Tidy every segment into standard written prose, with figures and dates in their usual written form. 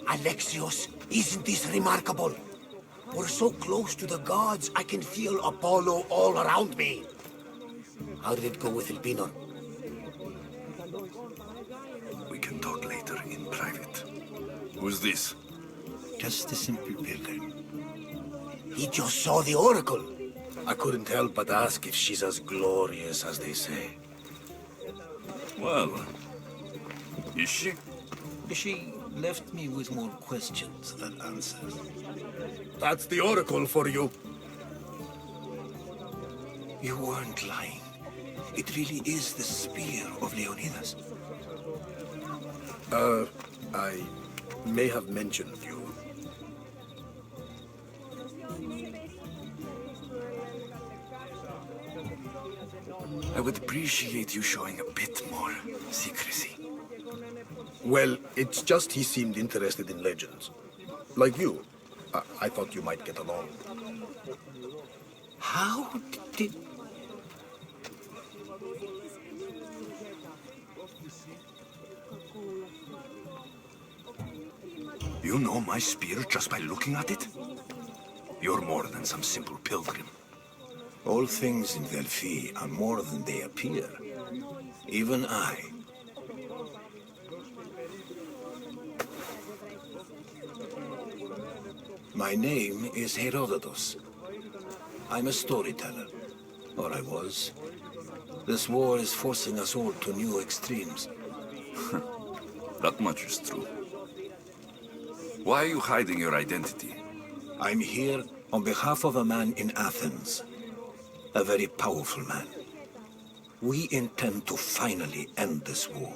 Alexios, isn't this remarkable? We're so close to the gods, I can feel Apollo all around me. How did it go with Elpinor? We can talk later in private. Who's this? Just a simple pilgrim. He just saw the oracle. I couldn't help but ask if she's as glorious as they say. Well, is she? She left me with more questions than answers. That's the oracle for you. You weren't lying. It really is the spear of Leonidas. I may have mentioned you. I would appreciate you showing a bit more secrecy. Well, it's just he seemed interested in legends. Like you. I thought you might get along. How did... You know my spear just by looking at it? You're more than some simple pilgrim. All things in Delphi are more than they appear. Even I. My name is Herodotus. I'm a storyteller. Or I was. This war is forcing us all to new extremes. That much is true. Why are you hiding your identity? I'm here on behalf of a man in Athens. A very powerful man. We intend to finally end this war.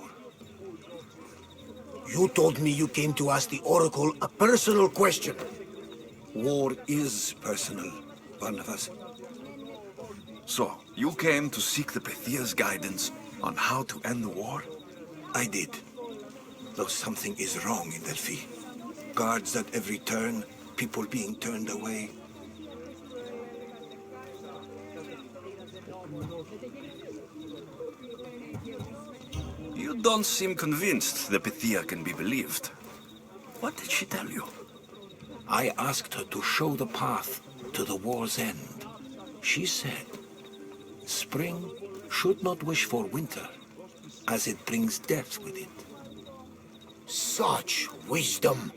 You told me you came to ask the oracle a personal question. War is personal, Barnabas. So, you came to seek the Pythia's guidance on how to end the war? I did. Though something is wrong in Delphi. Guards at every turn, people being turned away. You don't seem convinced the Pythia can be believed. What did she tell you? I asked her to show the path to the war's end. She said, spring should not wish for winter, as it brings death with it. Such wisdom.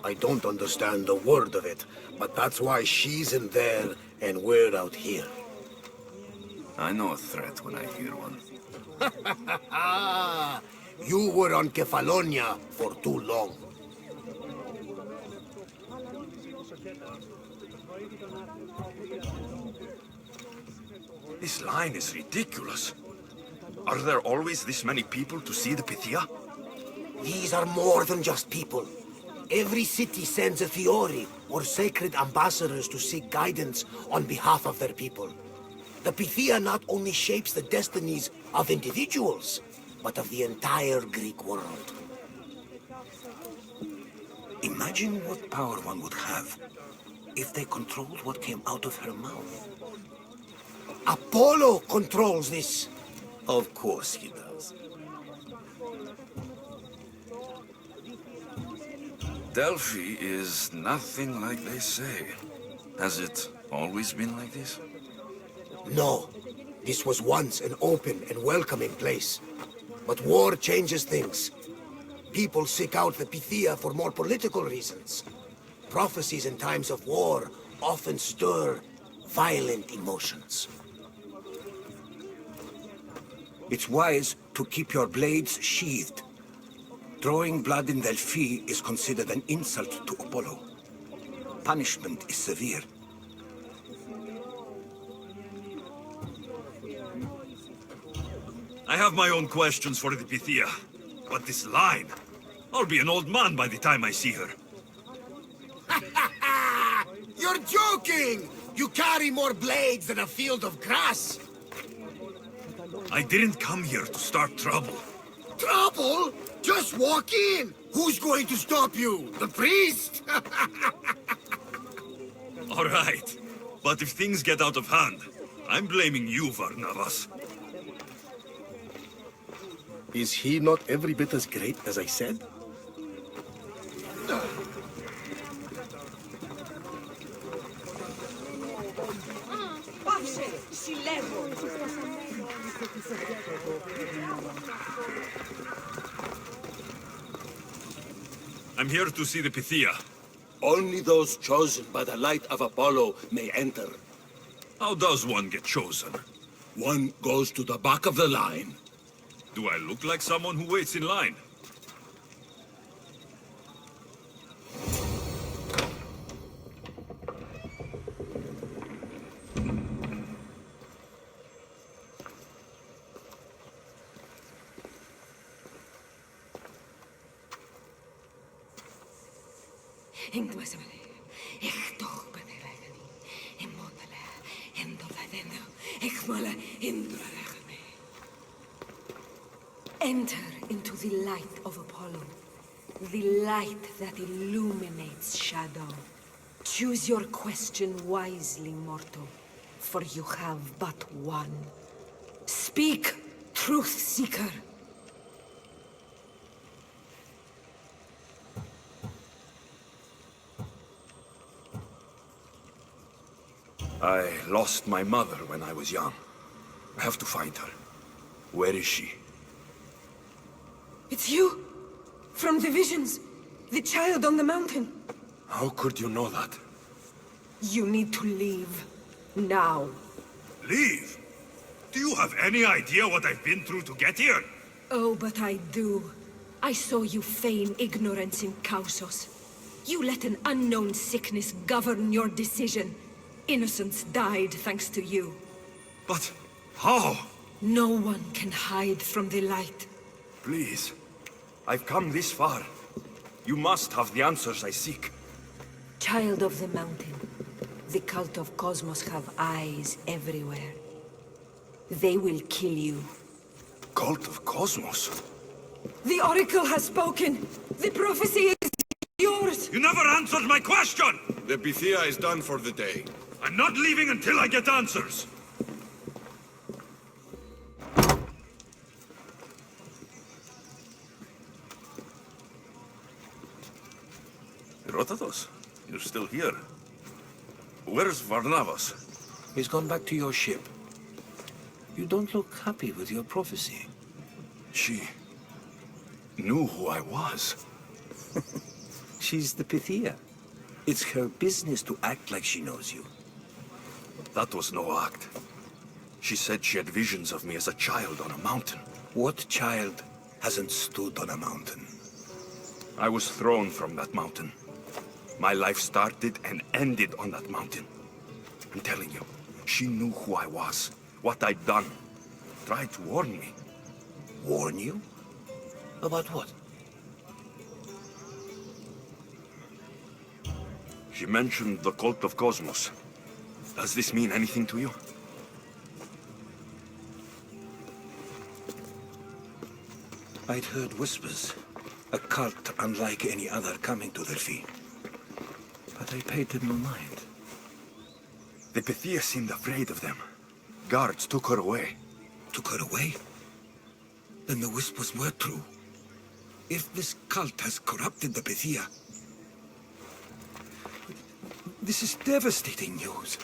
I don't understand a word of it, but that's why she's in there and we're out here. I know a threat when I hear one. You were on Kefalonia for too long. This line is ridiculous. Are there always this many people to see the Pythia? These are more than just people. Every city sends a Fiori, or sacred ambassadors to seek guidance on behalf of their people. The Pythia not only shapes the destinies of individuals, but of the entire Greek world. Imagine what power one would have if they controlled what came out of her mouth. Apollo controls this. Of course he does. Delphi is nothing like they say. Has it always been like this? No. This was once an open and welcoming place. But war changes things. People seek out the Pythia for more political reasons. Prophecies in times of war often stir violent emotions. It's wise to keep your blades sheathed. Drawing blood in Delphi is considered an insult to Apollo. Punishment is severe. I have my own questions for the Pythia. But this line... I'll be an old man by the time I see her. You're joking! You carry more blades than a field of grass! I didn't come here to start trouble. Trouble? Just walk in! Who's going to stop you? The priest? All right. But if things get out of hand, I'm blaming you, Varnavas. Is he not every bit as great as I said? I'm here to see the Pythia. Only those chosen by the light of Apollo may enter. How does one get chosen? One goes to the back of the line. Do I look like someone who waits in line? Enter into the light of Apollo, the light that illuminates shadow. Choose your question wisely, mortal, for you have but one. Speak, truth seeker. I lost my mother when I was young. I have to find her. Where is she? It's you! From the visions! The child on the mountain! How could you know that? You need to leave. Now. Leave? Do you have any idea what I've been through to get here? Oh, but I do. I saw you feign ignorance in Kausos. You let an unknown sickness govern your decision. Innocents died thanks to you. But how? No one can hide from the light. Please. I've come this far. You must have the answers I seek. Child of the mountain, the cult of Cosmos have eyes everywhere. They will kill you. Cult of Cosmos? The Oracle has spoken! The prophecy is yours! You never answered my question! The Pythia is done for the day. I'm not leaving until I get answers! Herodotus, you're still here. Where's Varnavas? He's gone back to your ship. You don't look happy with your prophecy. She knew who I was. She's the Pythia. It's her business to act like she knows you. That was no act. She said she had visions of me as a child on a mountain. What child hasn't stood on a mountain? I was thrown from that mountain. My life started and ended on that mountain. I'm telling you, she knew who I was, what I'd done. Tried to warn me. Warn you? About what? She mentioned the cult of Cosmos. Does this mean anything to you? I'd heard whispers. A cult unlike any other coming to Delphi. But I paid them no mind. The Pythia seemed afraid of them. Guards took her away. Took her away? Then the whispers were true. If this cult has corrupted the Pythia... This is devastating news.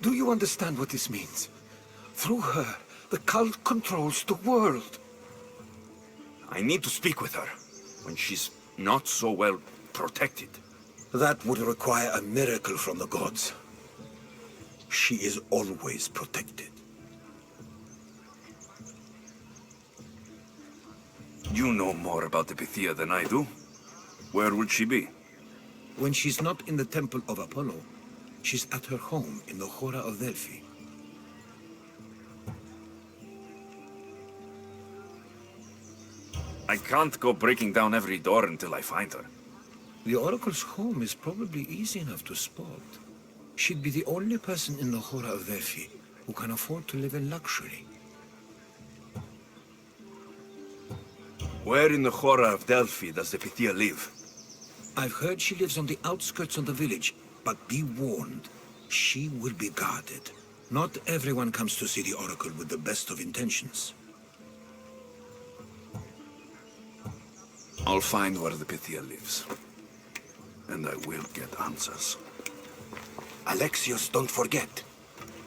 Do you understand what this means? Through her, the cult controls the world. I need to speak with her, when she's not so well protected. That would require a miracle from the gods. She is always protected. You know more about the Pythia than I do. Where would she be? When she's not in the Temple of Apollo, she's at her home in the Hora of Delphi. I can't go breaking down every door until I find her. The Oracle's home is probably easy enough to spot. She'd be the only person in the Hora of Delphi who can afford to live in luxury. Where in the Hora of Delphi does the Pythia live? I've heard she lives on the outskirts of the village, but be warned, she will be guarded. Not everyone comes to see the Oracle with the best of intentions. I'll find where the Pythia lives. And I will get answers. Alexios, don't forget.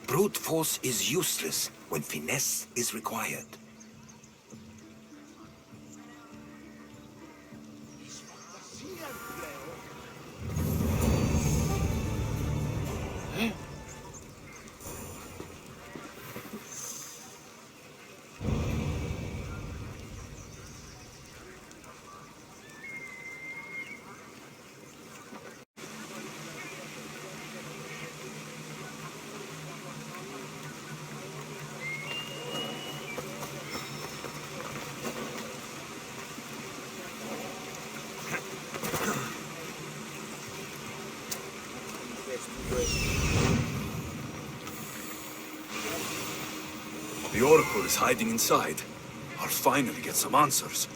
Brute force is useless when finesse is required. The Oracle is hiding inside. I'll finally get some answers.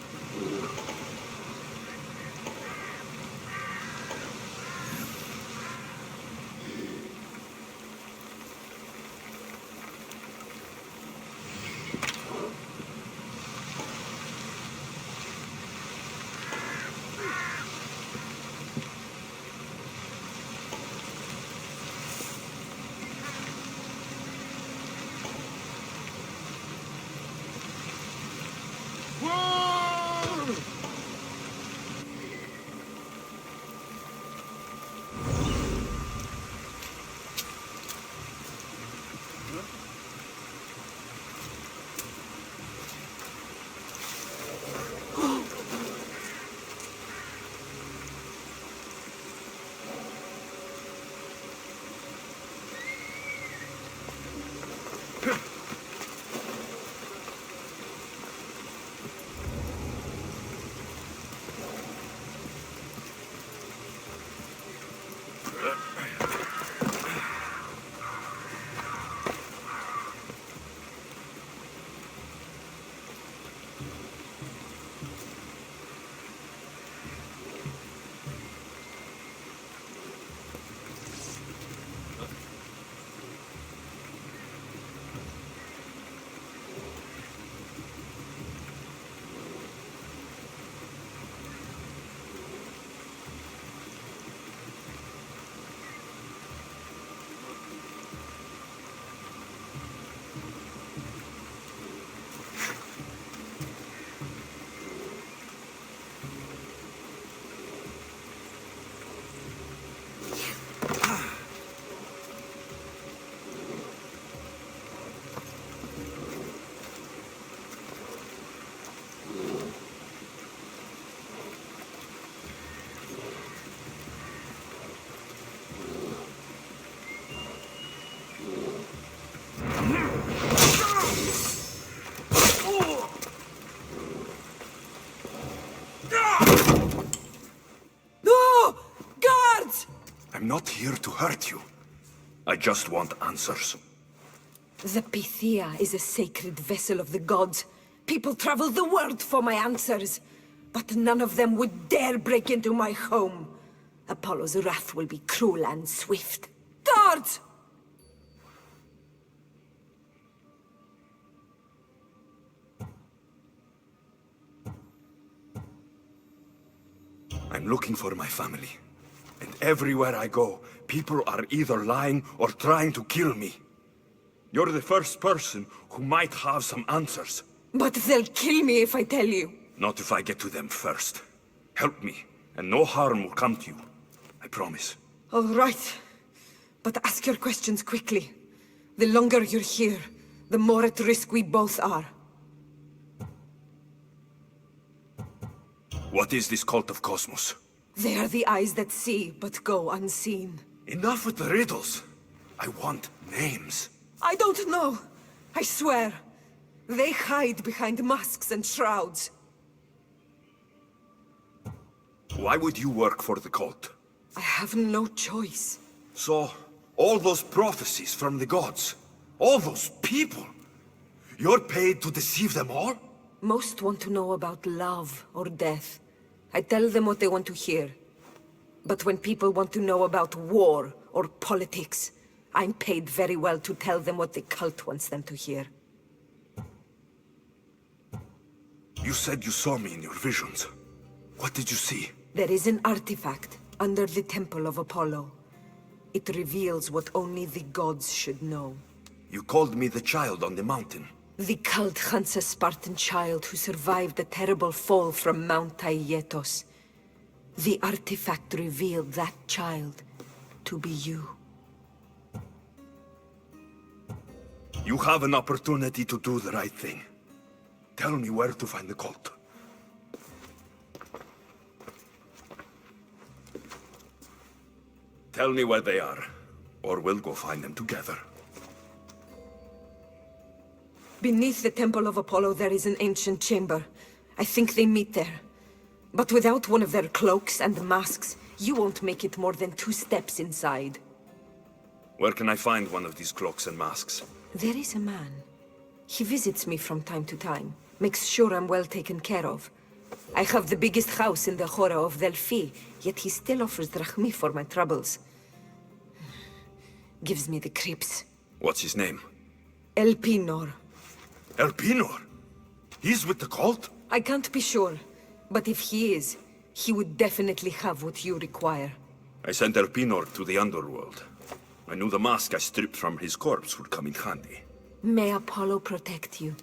I'm not here to hurt you. I just want answers. The Pythia is a sacred vessel of the gods. People travel the world for my answers. But none of them would dare break into my home. Apollo's wrath will be cruel and swift. Guards! I'm looking for my family. And everywhere I go, people are either lying or trying to kill me. You're the first person who might have some answers. But they'll kill me if I tell you. Not if I get to them first. Help me, and no harm will come to you. I promise. All right. But ask your questions quickly. The longer you're here, the more at risk we both are. What is this cult of Cosmos? They are the eyes that see, but go unseen. Enough with the riddles. I want names. I don't know. I swear. They hide behind masks and shrouds. Why would you work for the cult? I have no choice. So, all those prophecies from the gods, all those people, you're paid to deceive them all? Most want to know about love or death. I tell them what they want to hear. But when people want to know about war or politics, I'm paid very well to tell them what the cult wants them to hear. You said you saw me in your visions. What did you see? There is an artifact under the temple of Apollo. It reveals what only the gods should know. You called me the child on the mountain. The cult hunts a Spartan child who survived the terrible fall from Mount Aietos. The artifact revealed that child to be you. You have an opportunity to do the right thing. Tell me where to find the cult. Tell me where they are, or we'll go find them together. Beneath the Temple of Apollo there is an ancient chamber. I think they meet there. But without one of their cloaks and masks, you won't make it more than 2 steps inside. Where can I find one of these cloaks and masks? There is a man. He visits me from time to time, makes sure I'm well taken care of. I have the biggest house in the Hora of Delphi, yet he still offers drachmi for my troubles. Gives me the creeps. What's his name? Elpinor. Elpinor? He's with the cult? I can't be sure, but if he is, he would definitely have what you require. I sent Elpinor to the underworld. I knew the mask I stripped from his corpse would come in handy. May Apollo protect you.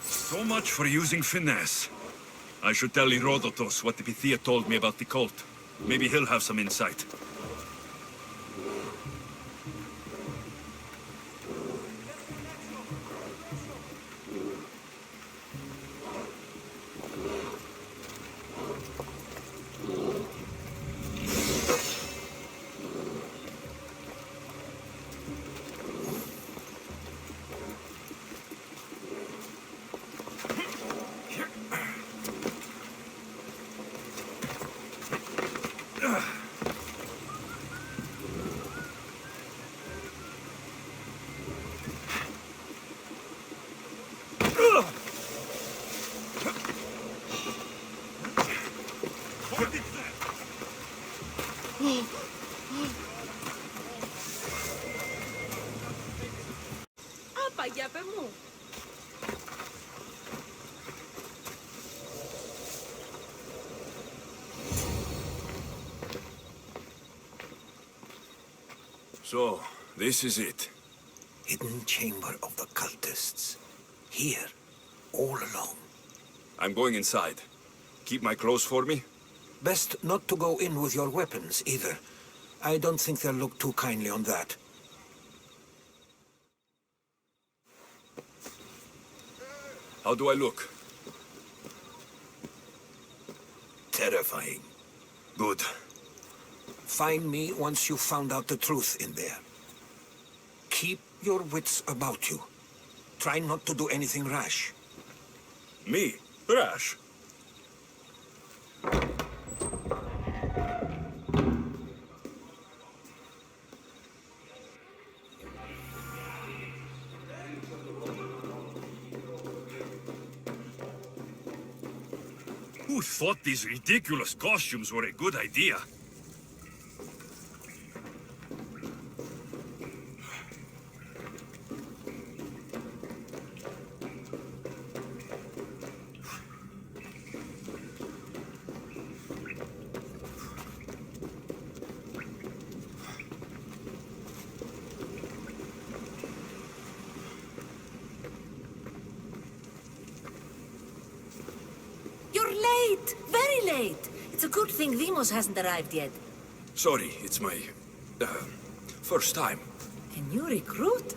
So much for using finesse. I should tell Herodotus what the Pythia told me about the cult. Maybe he'll have some insight. So, this is it. Hidden chamber of the cultists. Here, all alone. I'm going inside. Keep my clothes for me? Best not to go in with your weapons, either. I don't think they'll look too kindly on that. How do I look? Terrifying. Good. Find me once you've found out the truth in there. Keep your wits about you. Try not to do anything rash. Me? Rash? Who thought these ridiculous costumes were a good idea? Very late. It's a good thing Demos hasn't arrived yet. Sorry, it's my... first time. A new recruit?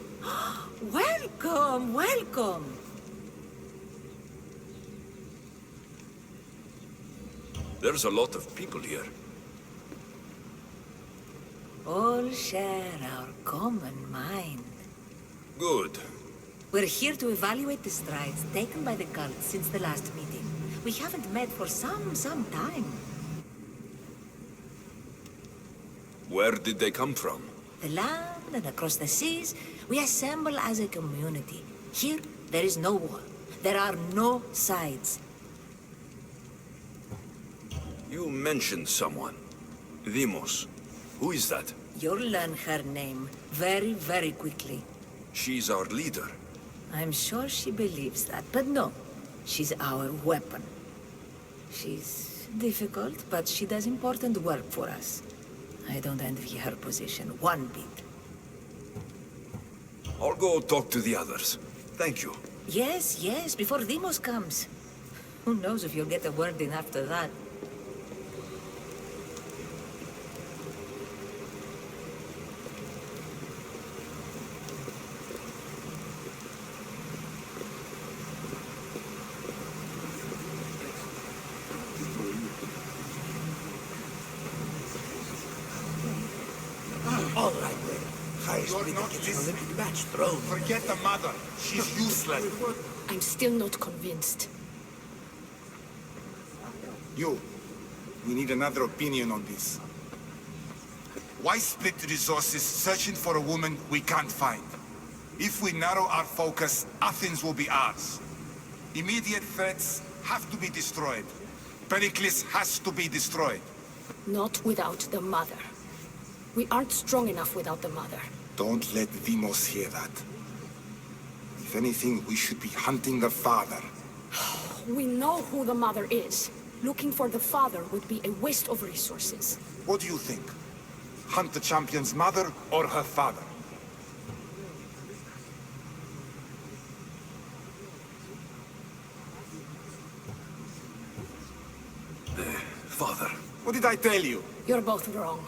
Welcome, welcome. There's a lot of people here. All share our common mind. Good. We're here to evaluate the strides taken by the cult since the last meeting. We haven't met for some time. Where did they come from? The land and across the seas, we assemble as a community. Here, there is no war. There are no sides. You mentioned someone. Demos. Who is that? You'll learn her name very, very quickly. She's our leader. I'm sure she believes that, but no. She's our weapon. She's difficult, but she does important work for us. I don't envy her position one bit. I'll go talk to the others. Thank you. Yes, before Demos comes. Who knows if you'll get a word in after that. All right, then. Highest bidder gets an Olympic match thrown. Forget the mother. She's useless. I'm still not convinced. You, We need another opinion on this. Why split resources searching for a woman we can't find? If we narrow our focus, Athens will be ours. Immediate threats have to be destroyed. Pericles has to be destroyed. Not without the mother. We aren't strong enough without the mother. Don't let Deimos hear that. If anything, we should be hunting the father. We know who the mother is. Looking for the father would be a waste of resources. What do you think? Hunt the champion's mother or her father? Father. What did I tell you? You're both wrong.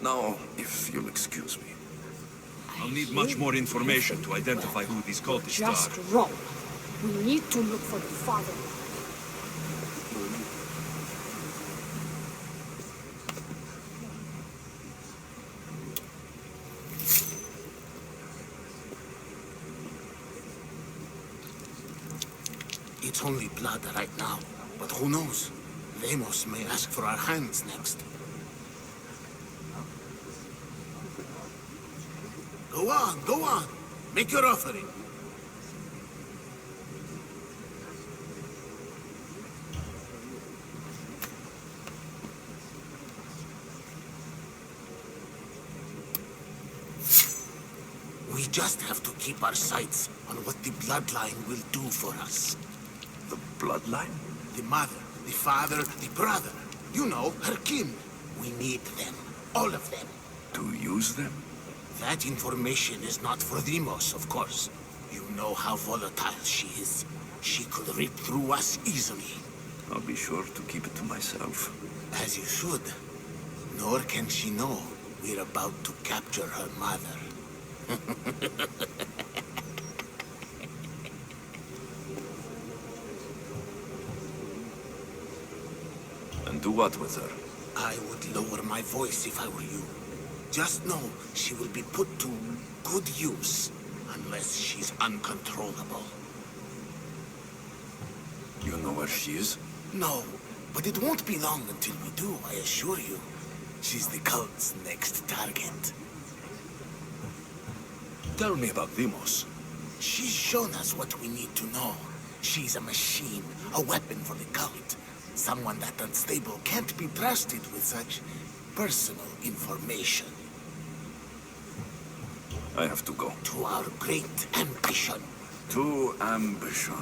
Now, if you'll excuse me. I'll need much more information to identify who these cultists Just are. wrong. We need to look for the father. It's only blood right now, but who knows? Deimos may ask for our hands next. Go on, go on. Make your offering. We just have to keep our sights on what the bloodline will do for us. The bloodline? The mother, the father, the brother. You know, her kin. We need them. All of them. To use them? That information is not for Deimos, of course. You know how volatile she is. She could rip through us easily. I'll be sure to keep it to myself. As you should. Nor can she know we're about to capture her mother. And do what with her? I would lower my voice if I were you. Just know she will be put to good use, unless she's uncontrollable. You know where she is? No, but it won't be long until we do, I assure you. She's the cult's next target. Tell me about Deimos. She's shown us what we need to know. She's a machine, a weapon for the cult. Someone that unstable can't be trusted with such personal information. I have to go. To our great ambition. To ambition.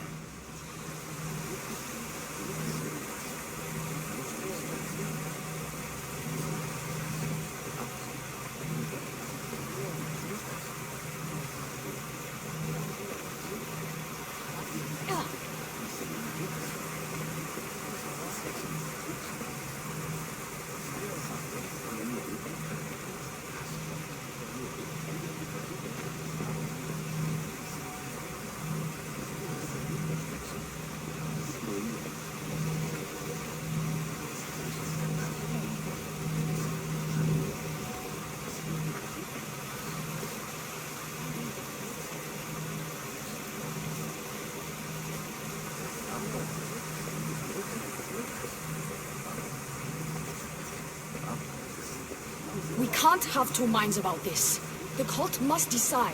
We can't have two minds about this. The cult must decide.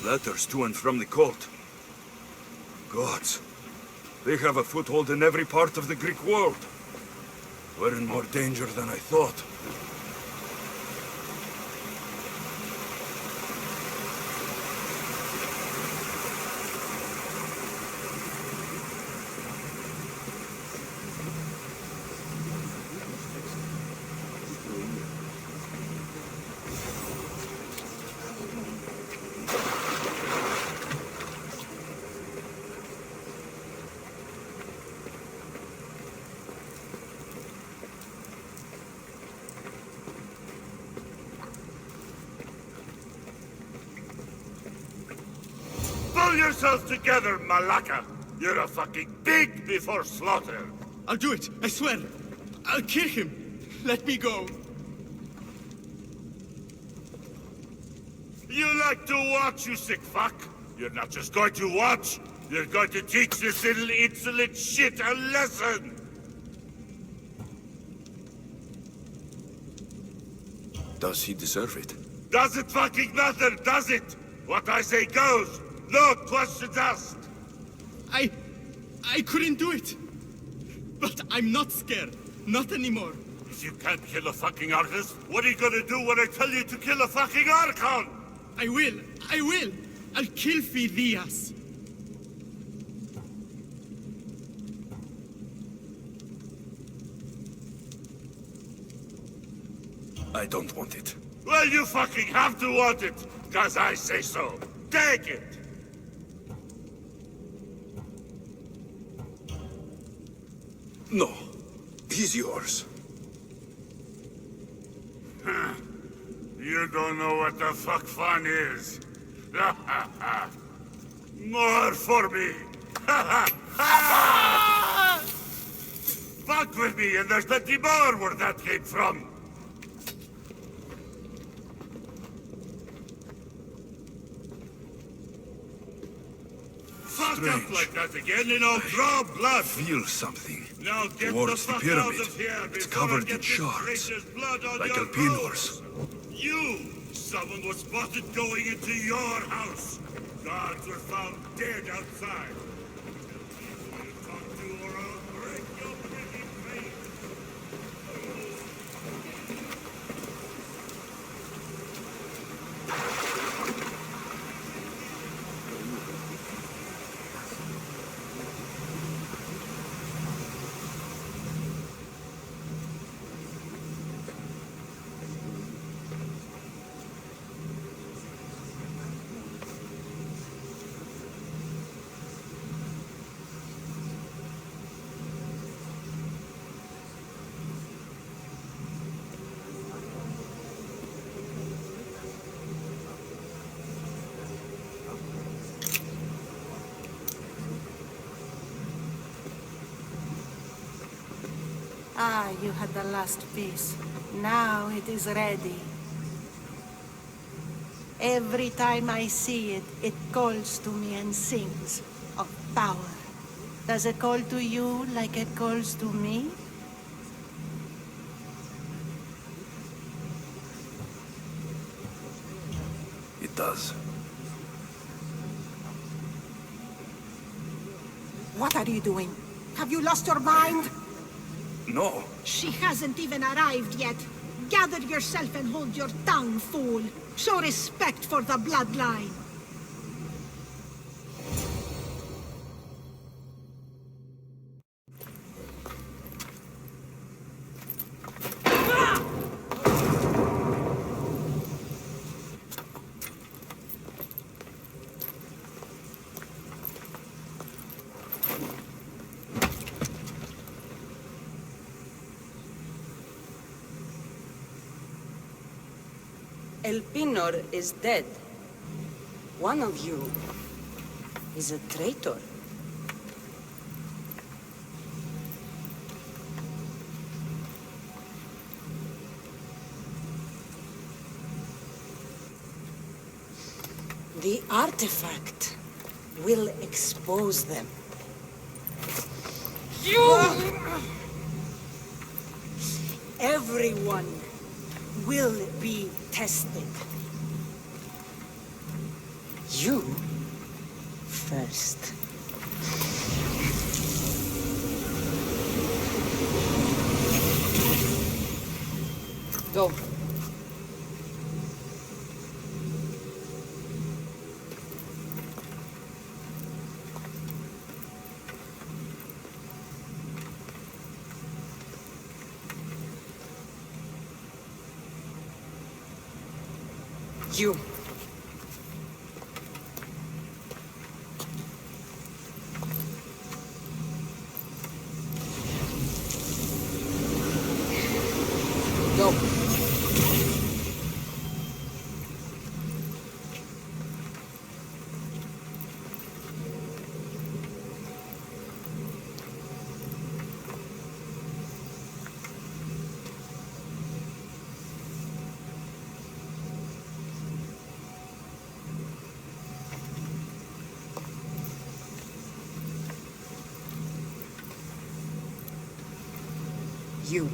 Letters to and from the cult. Gods, they have a foothold in every part of the Greek world. We're in more danger than I thought. yourself together, Malaka! You're a fucking pig before slaughter! I'll do it, I swear. I'll kill him. Let me go. You like to watch, you sick fuck? You're not just going to watch, you're going to teach this little insolent shit a lesson! Does he deserve it? Does it fucking matter, does it? What I say goes, no questions asked! I couldn't do it. But I'm not scared. Not anymore. If you can't kill a fucking artist, what are you gonna do when I tell you to kill a fucking Archon? I will. I'll kill Phidias. I don't want it. Well, you fucking have to want it, cause I say so. Take it! No. He's yours. You don't know what the fuck fun is. More for me! Fuck with me and there's plenty more where that came from! Fuck up like that again and I'll draw blood! Feel something. Now get Towards the the fuck pyramid. out of here It's before covered I get in this shards, traitor's blood on like your Alpinor's. clothes. You! Someone was spotted going into your house! Guards were found dead outside. You talk to or I'll break your pretty face! Ah, you had the last piece. Now it is ready. Every time I see it, it calls to me and sings of power. Does it call to you like it calls to me? It does. What are you doing? Have you lost your mind? No. She hasn't even arrived yet. Gather yourself and hold your tongue, fool. Show respect for the bloodline. Elpinor is dead. One of you is a traitor. The artifact will expose them. Everyone will be tested. You first. Go. You. Go. You.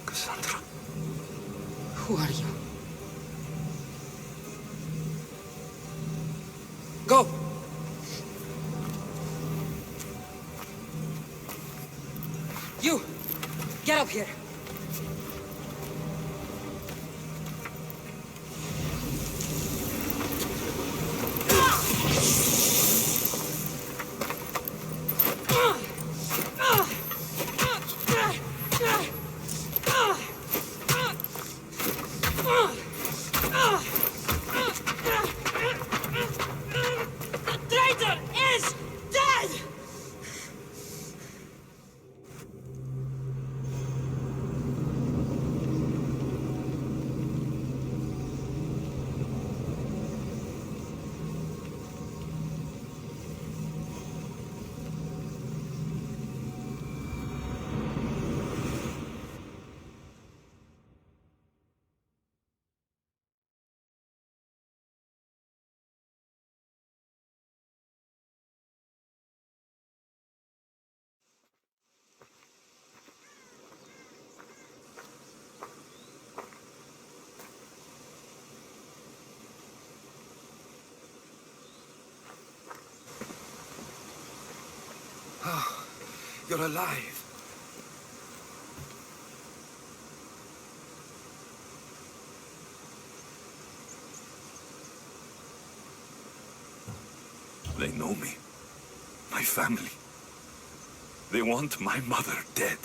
Kassandra. Who are you? Go! You! Get up here! You're alive. They know me. My family. They want my mother dead.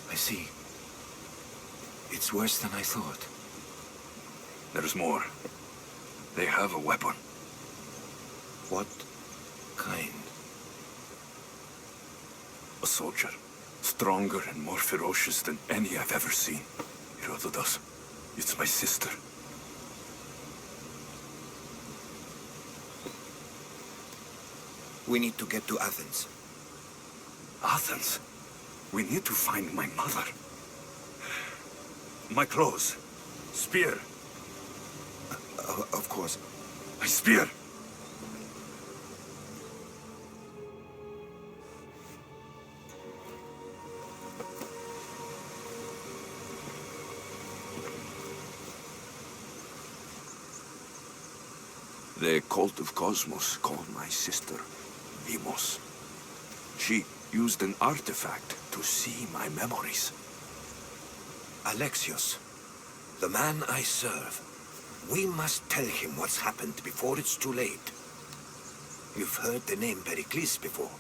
I see. It's worse than I thought. There's more. They have a weapon. What kind? A soldier. Stronger and more ferocious than any I've ever seen. Herodotus. It's my sister. We need to get to Athens. Athens? We need to find my mother. My clothes. Spear. Of course. My spear. The cult of Cosmos called my sister Demos. She used an artifact to see my memories. Alexios, the man I serve. We must tell him what's happened before it's too late. You've heard the name Pericles before.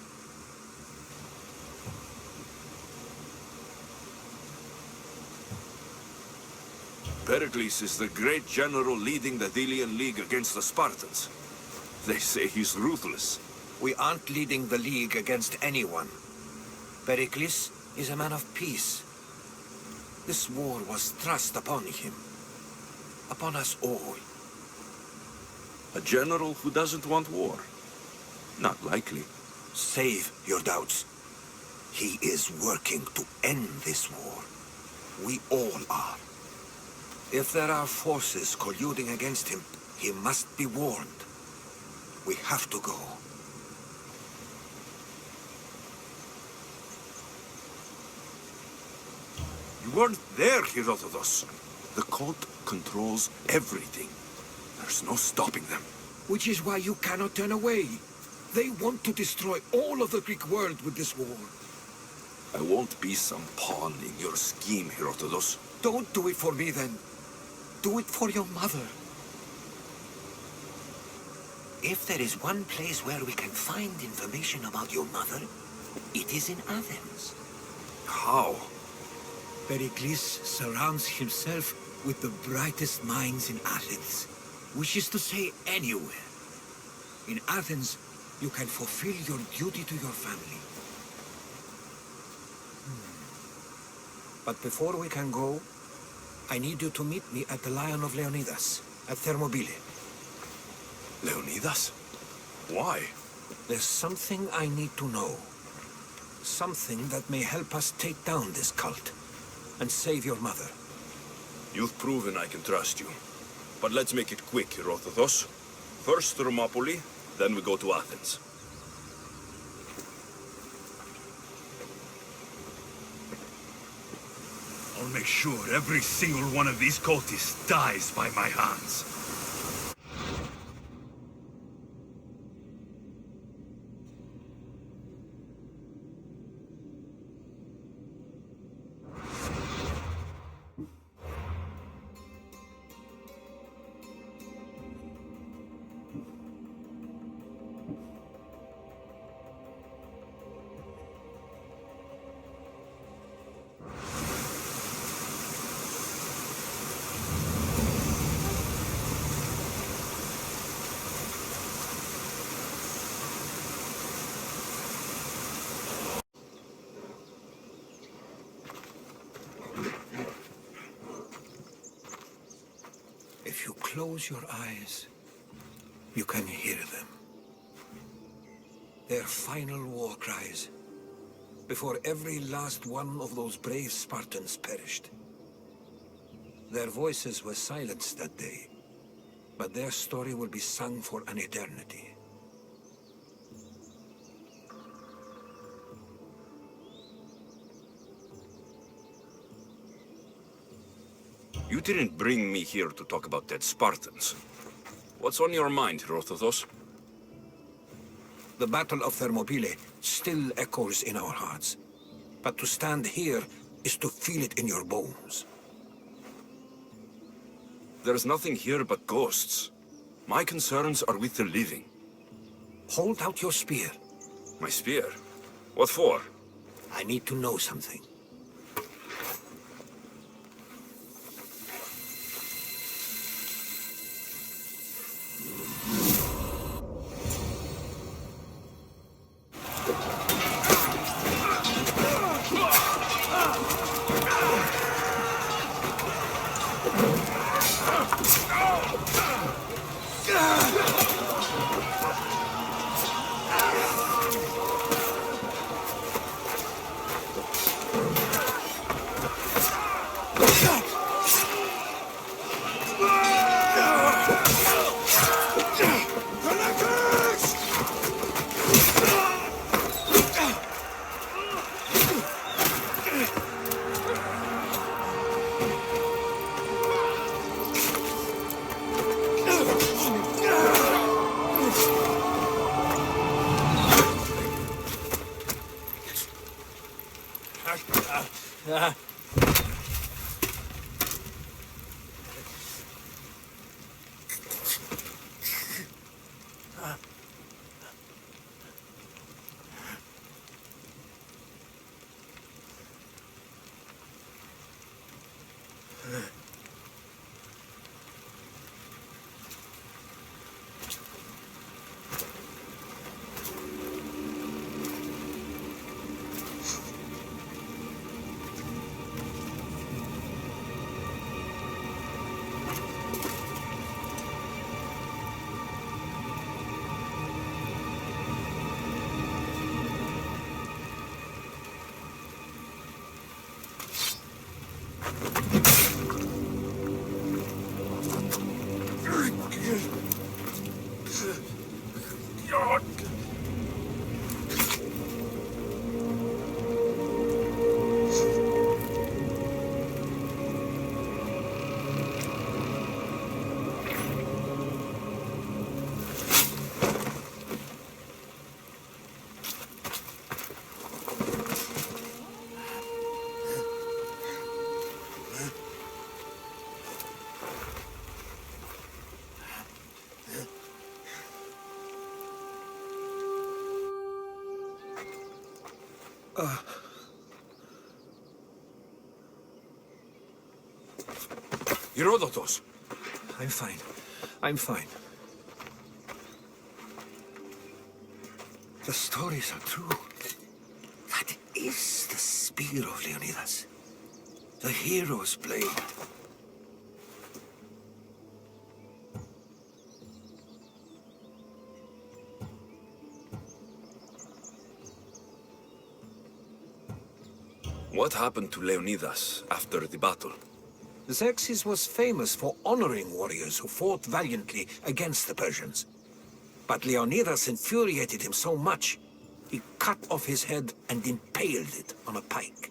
Pericles is the great general leading the Delian League against the Spartans. They say he's ruthless. We aren't leading the League against anyone. Pericles is a man of peace. This war was thrust upon him. Upon us all. A general who doesn't want war? Not likely. Save your doubts. He is working to end this war. We all are. If there are forces colluding against him, he must be warned. We have to go. You weren't there, Herodotus. The cult controls everything. There's no stopping them. Which is why you cannot turn away. They want to destroy all of the Greek world with this war. I won't be some pawn in your scheme, Herodotus. Don't do it for me, then. Do it for your mother. If there is one place where we can find information about your mother, it is in Athens. How? Pericles surrounds himself with the brightest minds in Athens, which is to say anywhere. In Athens, you can fulfill your duty to your family. But before we can go, I need you to meet me at the Lion of Leonidas, at Thermopylae. Leonidas? Why? There's something I need to know. Something that may help us take down this cult and save your mother. You've proven I can trust you. But let's make it quick, Herodotus. First Thermopylae, then we go to Athens. I'll make sure every single one of these cultists dies by my hands. If you close your eyes, you can hear them. Their final war cries, before every last one of those brave Spartans perished. Their voices were silenced that day, but their story will be sung for an eternity. You didn't bring me here to talk about dead Spartans. What's on your mind, Herodotus? The Battle of Thermopylae still echoes in our hearts. But to stand here is to feel it in your bones. There's nothing here but ghosts. My concerns are with the living. Hold out your spear. My spear? What for? I need to know something. Herodotus! I'm fine. I'm fine. The stories are true. That is the spear of Leonidas. The hero's blade. What happened to Leonidas after the battle? Xerxes was famous for honoring warriors who fought valiantly against the Persians. But Leonidas infuriated him so much, he cut off his head and impaled it on a pike.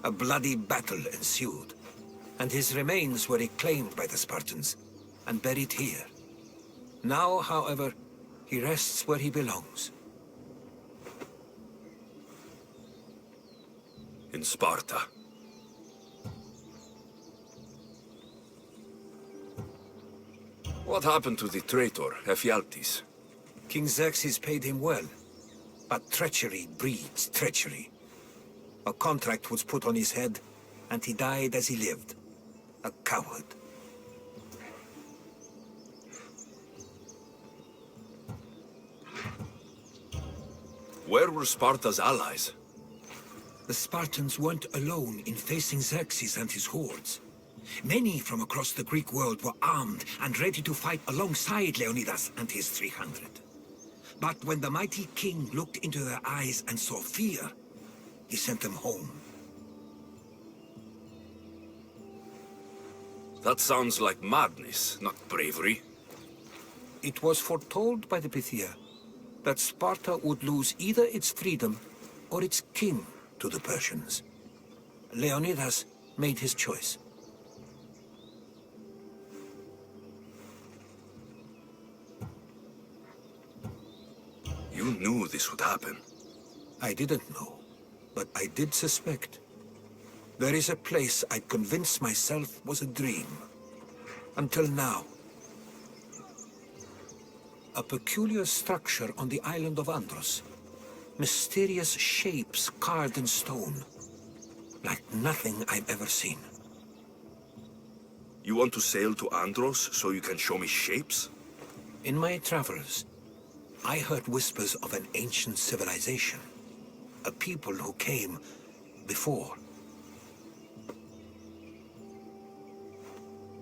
A bloody battle ensued, and his remains were reclaimed by the Spartans and buried here. Now, however, he rests where he belongs. In Sparta. What happened to the traitor, Ephialtes? King Xerxes paid him well, but treachery breeds treachery. A contract was put on his head, and he died as he lived. A coward. Where were Sparta's allies? The Spartans weren't alone in facing Xerxes and his hordes. Many from across the Greek world were armed and ready to fight alongside Leonidas and his 300. But when the mighty king looked into their eyes and saw fear, he sent them home. That sounds like madness, not bravery. It was foretold by the Pythia that Sparta would lose either its freedom or its king to the Persians. Leonidas made his choice. You knew this would happen. I didn't know, but I did suspect. There is a place I'd convinced myself was a dream. Until now. A peculiar structure on the island of Andros. Mysterious shapes carved in stone. Like nothing I've ever seen. You want to sail to Andros so you can show me shapes? In my travels, I heard whispers of an ancient civilization. A people who came before.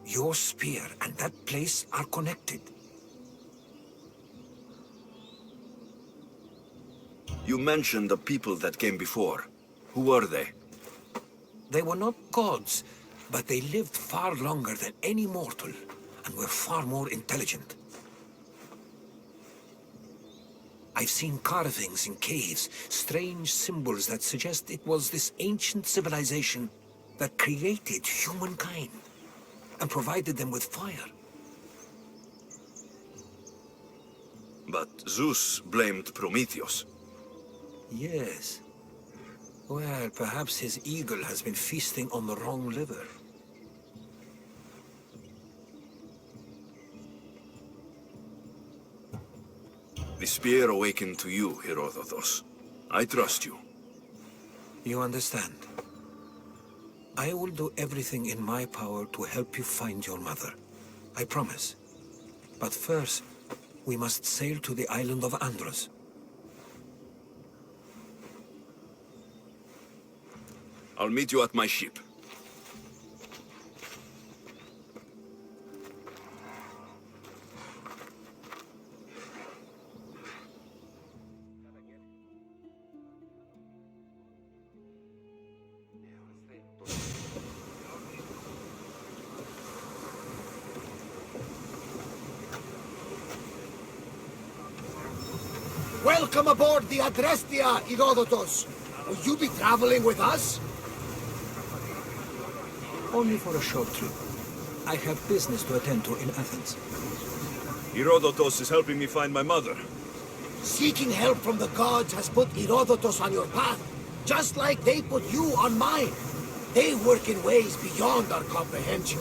Your spear and that place are connected. You mentioned the people that came before. Who were they? They were not gods, but they lived far longer than any mortal, and were far more intelligent. I've seen carvings in caves, strange symbols that suggest it was this ancient civilization that created humankind, and provided them with fire. But Zeus blamed Prometheus. Yes. Well, perhaps his eagle has been feasting on the wrong liver. The spear awakened to you, Herodotus. I trust you. You understand. I will do everything in my power to help you find your mother. I promise. But first, we must sail to the island of Andros. I'll meet you at my ship. Welcome aboard the Adrestia, Herodotus. Will you be traveling with us? Only for a short trip. I have business to attend to in Athens. Herodotus is helping me find my mother. Seeking help from the gods has put Herodotus on your path, just like they put you on mine. They work in ways beyond our comprehension,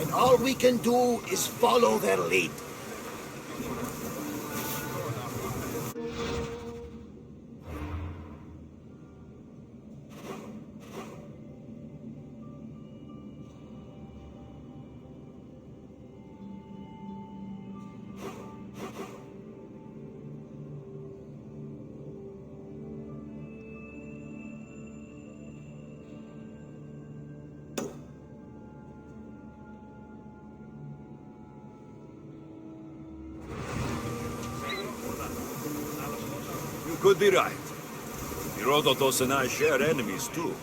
and all we can do is follow their lead. could be right. Herodotus and I share enemies, too.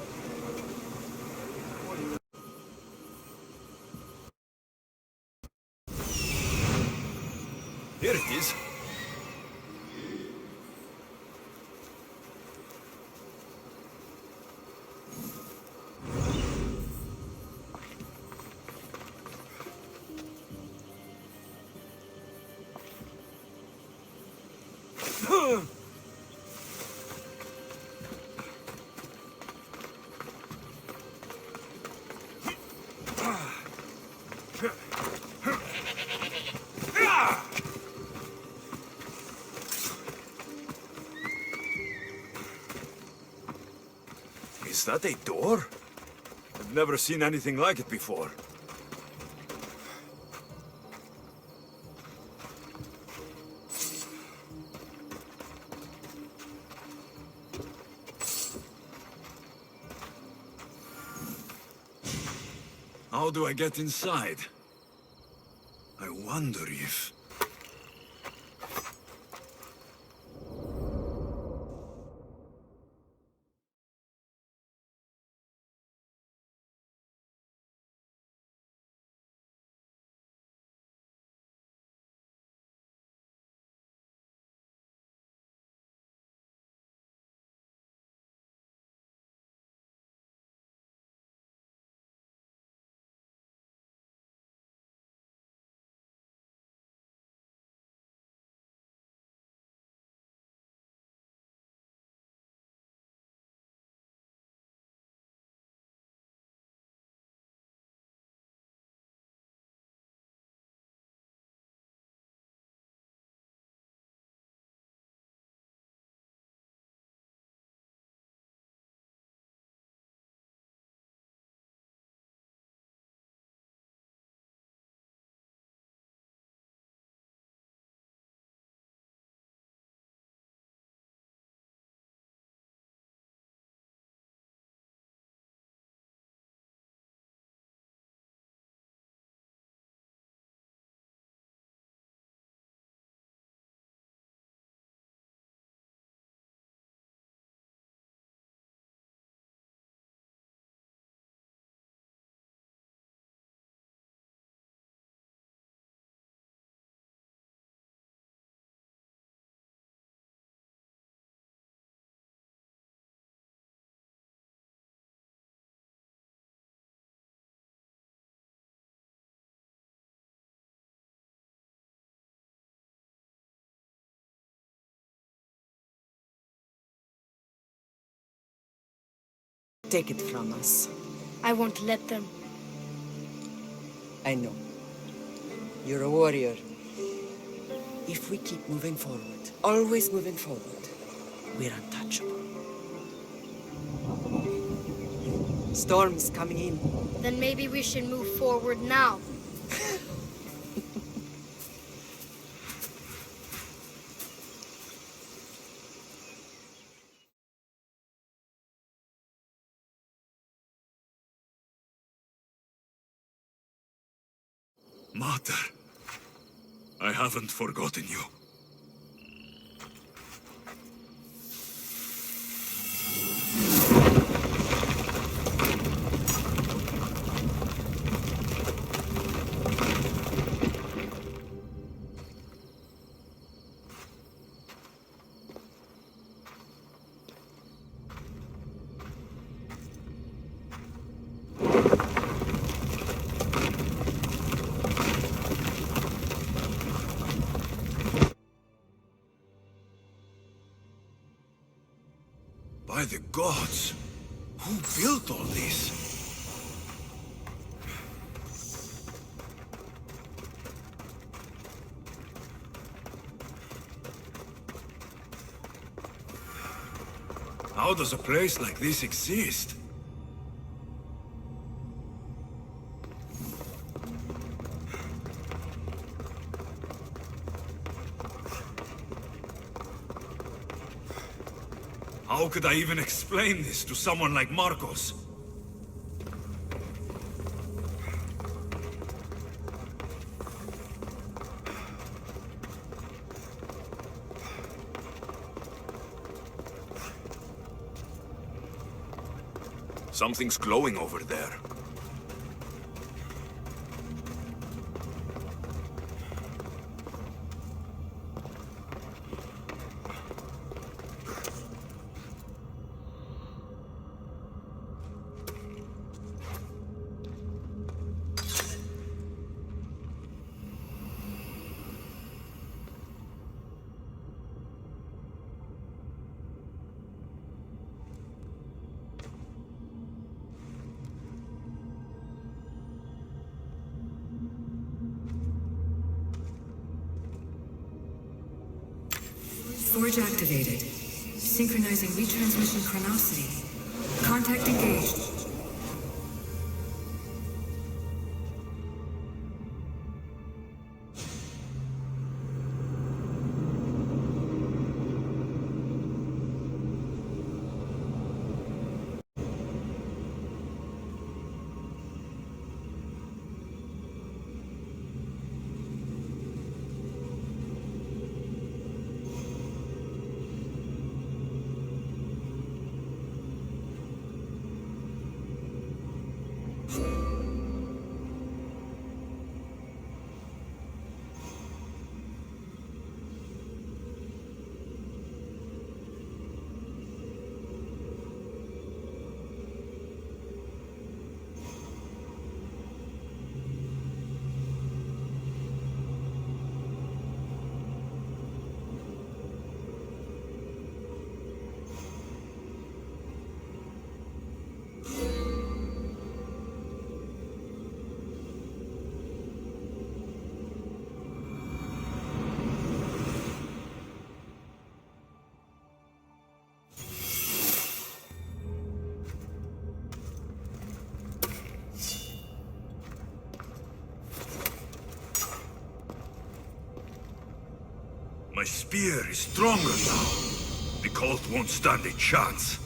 Here it is. Is that a door? I've never seen anything like it before. How do I get inside? I wonder if... Take it from us. I won't let them. I know. You're a warrior. If we keep moving forward, always moving forward, we're untouchable. Storm's coming in. Then maybe we should move forward now. Mater, I haven't forgotten you. By the gods! Who built all this? How does a place like this exist? How could I even explain this to someone like Marcos? Something's glowing over there. Forge activated. Synchronizing retransmission chronicity. Contact engaged. My spear is stronger now. The cult won't stand a chance.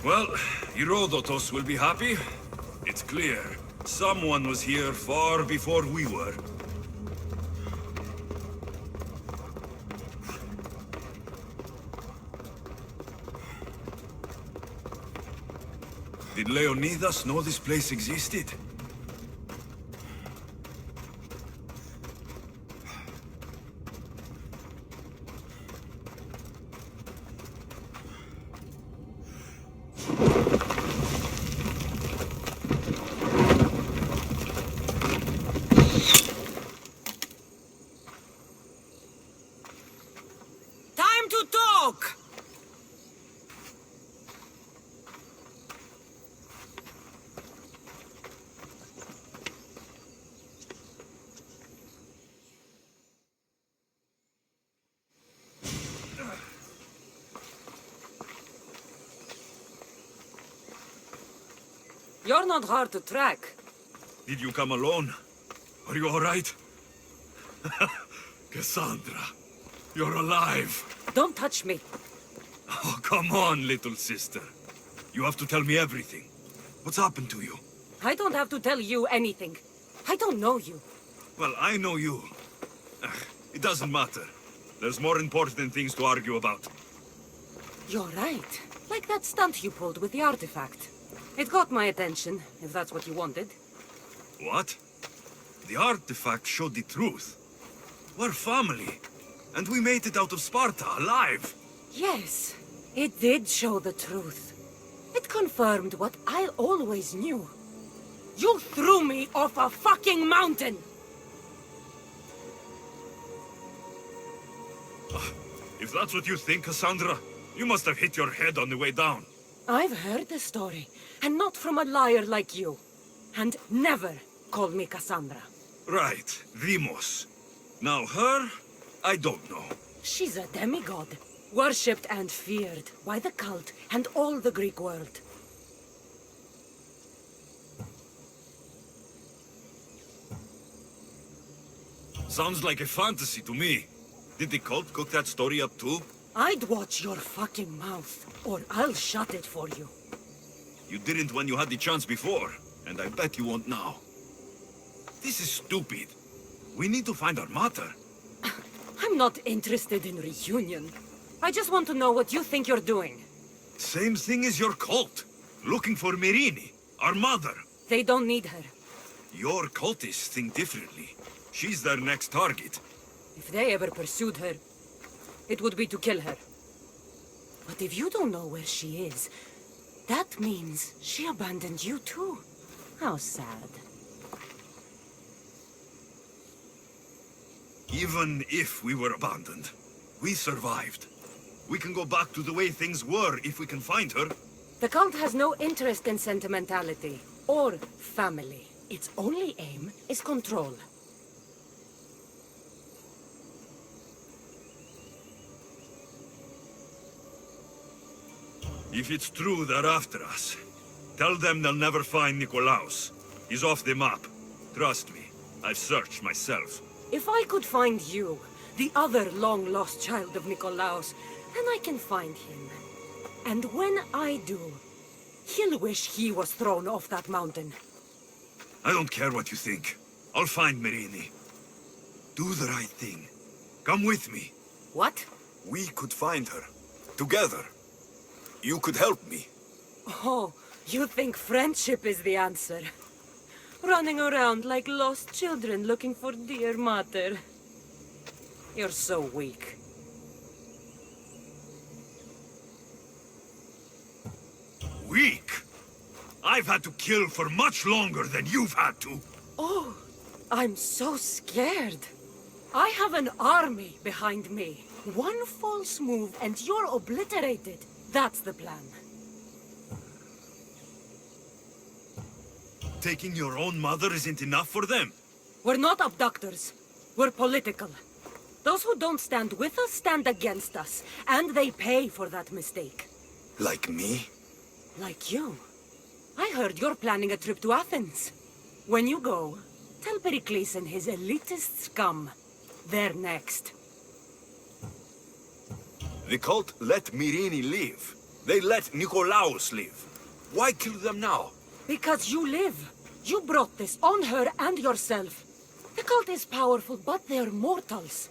Well, Herodotus will be happy. It's clear. Someone was here far before we were. Did Leonidas know this place existed? to talk! You're not hard to track. Did you come alone? Are you all right? Kassandra, you're alive. Don't touch me. Oh, come on, little sister. You have to tell me everything. What's happened to you? I don't have to tell you anything. I don't know you. Well, I know you. It doesn't matter. There's more important things to argue about. You're right. Like that stunt you pulled with the artifact. It got my attention, if that's what you wanted. What? The artifact showed the truth. We're family. And we made it out of Sparta, alive. Yes, it did show the truth. It confirmed what I always knew. You threw me off a fucking mountain! If that's what you think, Kassandra, you must have hit your head on the way down. I've heard the story, and not from a liar like you. And never call me Kassandra. Right, Demos. Now her, I don't know. She's a demigod, worshipped and feared by the cult and all the Greek world. Sounds like a fantasy to me. Did the cult cook that story up too? I'd watch your fucking mouth, or I'll shut it for you. You didn't when you had the chance before, and I bet you won't now. This is stupid. We need to find our mother. I'm not interested in reunion. I just want to know what you think you're doing. Same thing as your cult. Looking for Myrrine, our mother. They don't need her. Your cultists think differently. She's their next target. If they ever pursued her, it would be to kill her. But if you don't know where she is, that means she abandoned you too. How sad. Even if we were abandoned, we survived. We can go back to the way things were if we can find her. The cult has no interest in sentimentality or family. Its only aim is control. If it's true they're after us, tell them they'll never find Nikolaos. He's off the map. Trust me, I've searched myself. If I could find you, the other long-lost child of Nikolaos, then I can find him. And when I do, he'll wish he was thrown off that mountain. I don't care what you think. I'll find Myrrine. Do the right thing. Come with me. What? We could find her. Together. You could help me. Oh, you think friendship is the answer? Running around like lost children looking for dear mother. You're so weak. Weak? I've had to kill for much longer than you've had to. Oh, I'm so scared. I have an army behind me. One false move and you're obliterated. That's the plan. Taking your own mother isn't enough for them? We're not abductors. We're political. Those who don't stand with us stand against us. And they pay for that mistake. Like me? Like you. I heard you're planning a trip to Athens. When you go, tell Pericles and his elitist scum. They're next. The cult let Myrrine live. They let Nikolaos live. Why kill them now? Because you live. You brought this on her and yourself. The cult is powerful, but they're mortals.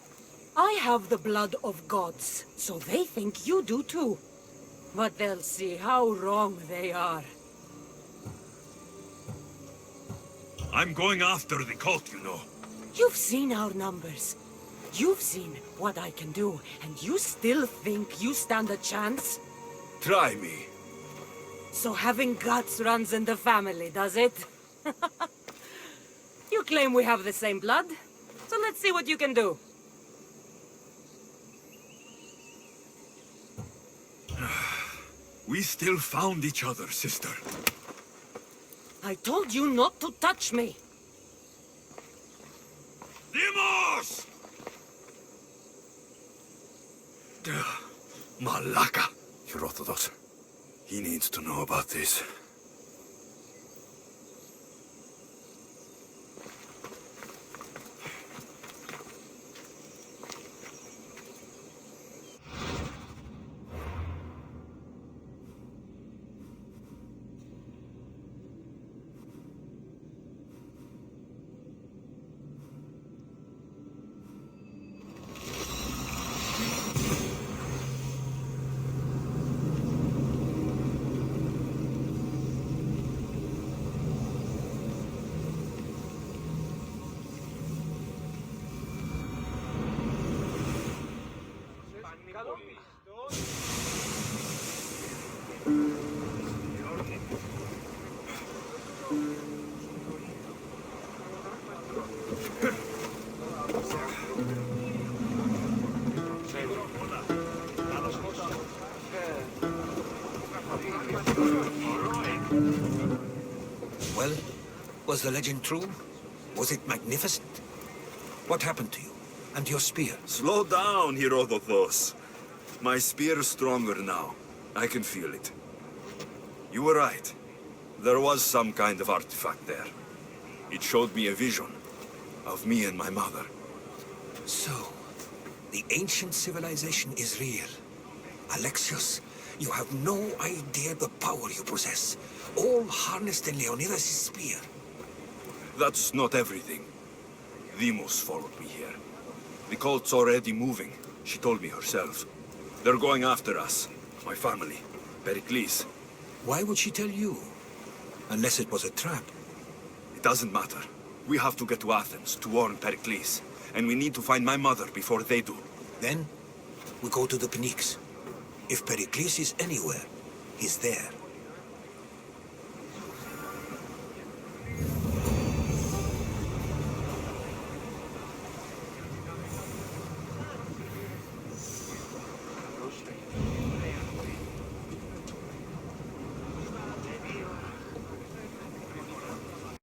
I have the blood of gods, so they think you do too. But they'll see how wrong they are. I'm going after the cult, you know. You've seen our numbers. You've seen what I can do, and you still think you stand a chance? Try me. So having guts runs in the family, does it? You claim we have the same blood, so let's see what you can do. We still found each other, sister. I told you not to touch me! Dimos! Malaka! Herodotus. He needs to know about this. Well, was the legend true? Was it magnificent? What happened to you? And your spear? Slow down, Herodotus. My spear is stronger now. I can feel it. You were right. There was some kind of artifact there. It showed me a vision of me and my mother. So, the ancient civilization is real. Alexios, you have no idea the power you possess. All harnessed in Leonidas' spear. That's not everything. Dimos followed me here. The cult's already moving. She told me herself. They're going after us. My family. Pericles. Why would she tell you? Unless it was a trap. It doesn't matter. We have to get to Athens to warn Pericles. And we need to find my mother before they do. Then, we go to the Pnyx. If Pericles is anywhere, he's there.